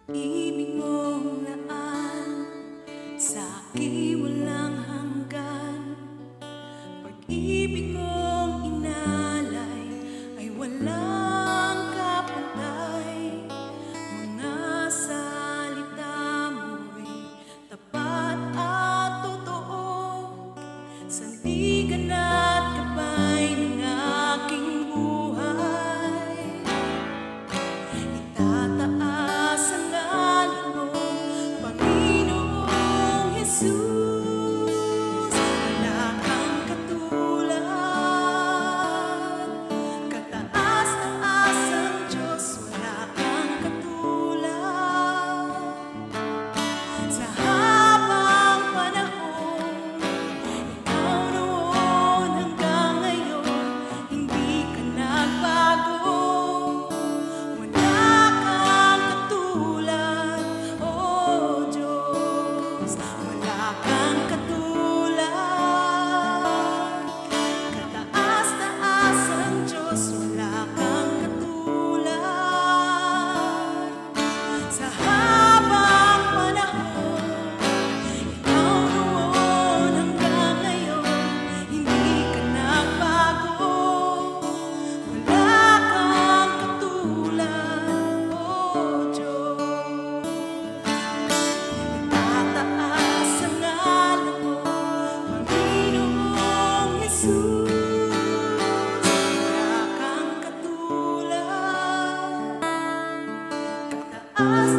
Ibig mong laan sa aking walang hanggan. Pag-ibig mong inalay ay walang kapantay. Mga salita mo'y tapat at totoo, sandigan at gabay ng aking buhay. Itataas ang ngalan mo, Panginoong Hesus. Wala kang katulad, kataas-taas ang Diyos. Wala kang katulad. Sa habang panahon, ikaw noon hanggang ngayon, hindi ka nagbago. Wala kang katulad, oh Diyos. Wala kang katulad, kataas-taas ang Diyos. Wala kang katulad. Sa habang panahon, ikaw noon hanggang ngayon, hindi ka nagbago. Wala kang katulad, oh Diyos. Itataas ang ngalan mo, Panginoong Hesus. Wala kang katulad, kataas